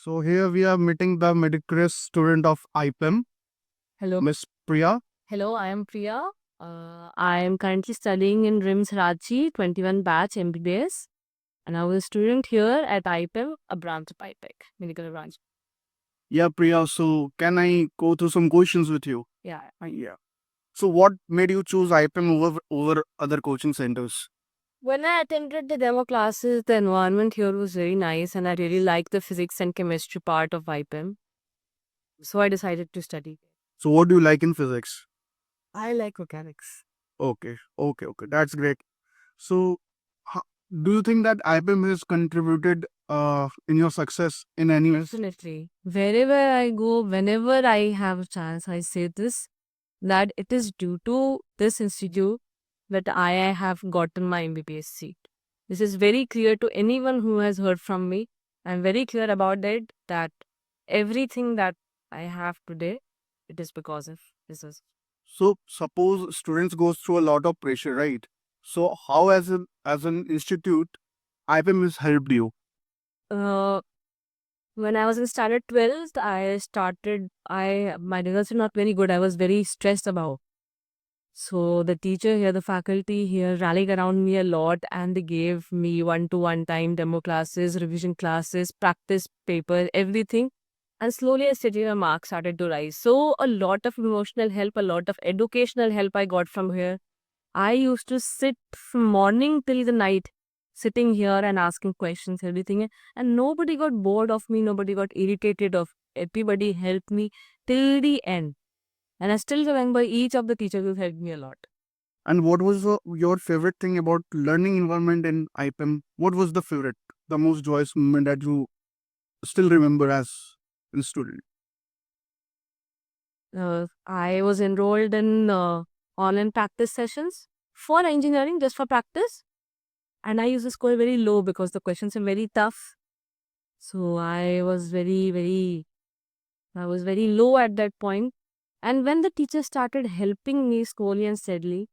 So here we are meeting the middle-class student of IPM, Hello. Miss Priya. Hello, I am Priya. I am currently studying in RIMS Ranchi 21 batch MBBS, and I was a student here at IPM, a branch of IPEC, medical branch. Yeah, Priya. So can I go through some questions with you? Yeah. Yeah. So what made you choose IPM over other coaching centers? When I attended the demo classes, the environment here was very nice, and I really liked the physics and chemistry part of IPM. So I decided to study. So what do you like in physics? I like mechanics. Okay. That's great. So ho- do you think that IPM has contributed in your success in any ways? Definitely. Wherever I go, whenever I have a chance, I say this that it is due to this institute that I have gotten my MBBS seat. This is very clear to anyone who has heard from me. I'm very clear about it that everything that I have today, it is because of this. So suppose students goes through a lot of pressure, right? So how as an institute IPM has helped you? Uh, when I was in standard 12th, my results were not very good. I was very stressed about. So the teacher here, the faculty here rallied around me a lot, and they gave me one-to-one time demo classes, revision classes, practice paper, everything. And slowly and steadily my marks started to rise. So a lot of emotional help, a lot of educational help I got from here. I used to sit from morning till the night, sitting here and asking questions, everything. And nobody got bored of me, nobody got irritated of everybody helped me till the end. And I still remember each of the teachers who helped me a lot. And what was your favorite thing about learning environment in IPM? What was the most joyous moment that you still remember as a student? I was enrolled in online practice sessions for engineering, just for practice. And I used to score very low because the questions are very tough. So I was very low at that point. And when the teacher started helping me slowly and steadily,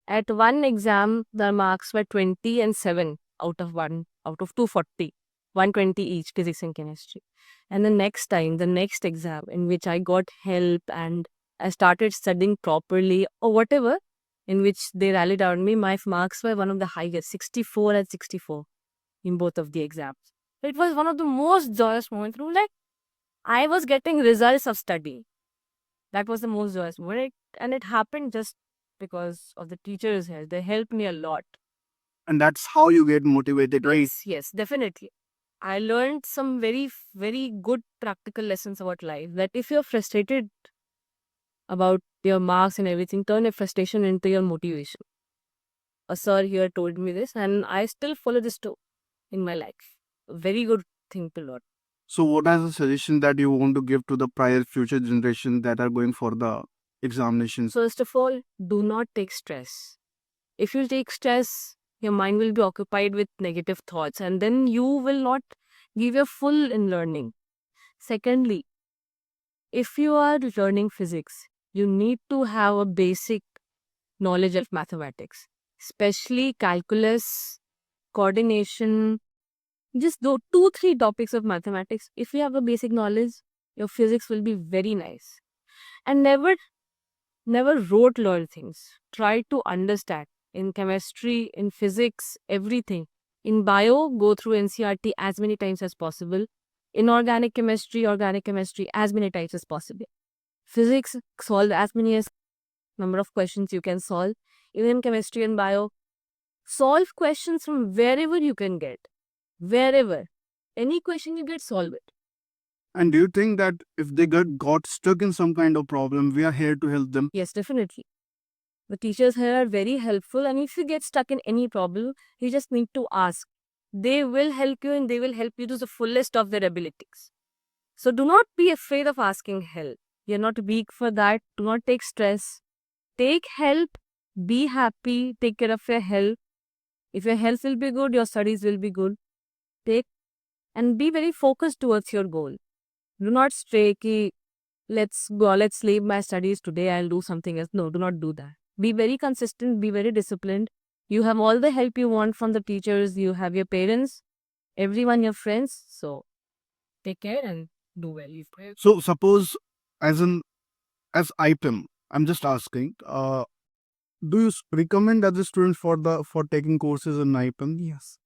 at one exam, the marks were 20 and 7 out of 240, 120 each, physics and chemistry. And the next time, the next exam, in which I got help and I started studying properly or whatever, in which they rallied around me, my marks were one of the highest, 64 and 64 in both of the exams. So it was one of the most joyous moments. Like, I was getting results of study. That was the most joyous moment. And it happened just because of the teachers here. They helped me a lot. And that's how you get motivated, right? Yes, definitely. I learned some very good practical lessons about life. That if you're frustrated about your marks and everything, turn your frustration into your motivation. A sir here told me this, and I still follow this too in my life. A very good thing to learn. So what is the suggestion that you want to give to the prior future generation that are going for the examinations? First of all, do not take stress. If you take stress, your mind will be occupied with negative thoughts, and then you will not give your full in learning. Secondly, if you are learning physics, you need to have a basic knowledge of mathematics, especially calculus, coordination, just those two, three topics of mathematics. If you have a basic knowledge, your physics will be very nice. And never rote learn things. Try to understand in chemistry, in physics, everything. In bio, go through NCRT as many times as possible. In organic chemistry, as many times as possible. Physics, solve as many as number of questions you can solve. Even in chemistry and bio, solve questions from wherever you can get. Wherever. Any question you get, solve it. And do you think that if they got stuck in some kind of problem, we are here to help them? Yes, definitely. The teachers here are very helpful, and if you get stuck in any problem, you just need to ask. They will help you and they will help you to the fullest of their abilities. So do not be afraid of asking help. You're not weak for that. Do not take stress. Take help. Be happy. Take care of your health. If your health will be good, your studies will be good. Take and be very focused towards your goal. Do not stray ki, let's go, let's leave my studies today, I'll do something else. No, do not do that. Be very consistent, be very disciplined. You have all the help you want from the teachers, you have your parents, everyone, your friends. So Take care and do well. So suppose as IPM, I'm just asking, do you recommend other students for taking courses in IPM? Yes.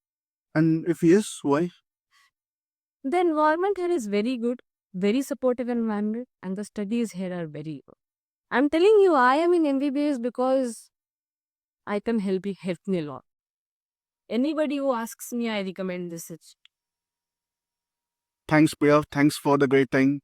And if yes, why? The environment here is very good, very supportive environment, and the studies here are very good. I'm telling you, I am in MBBS because I can help me a lot. Anybody who asks me, I recommend this. Thanks, Priya. Thanks for the great time.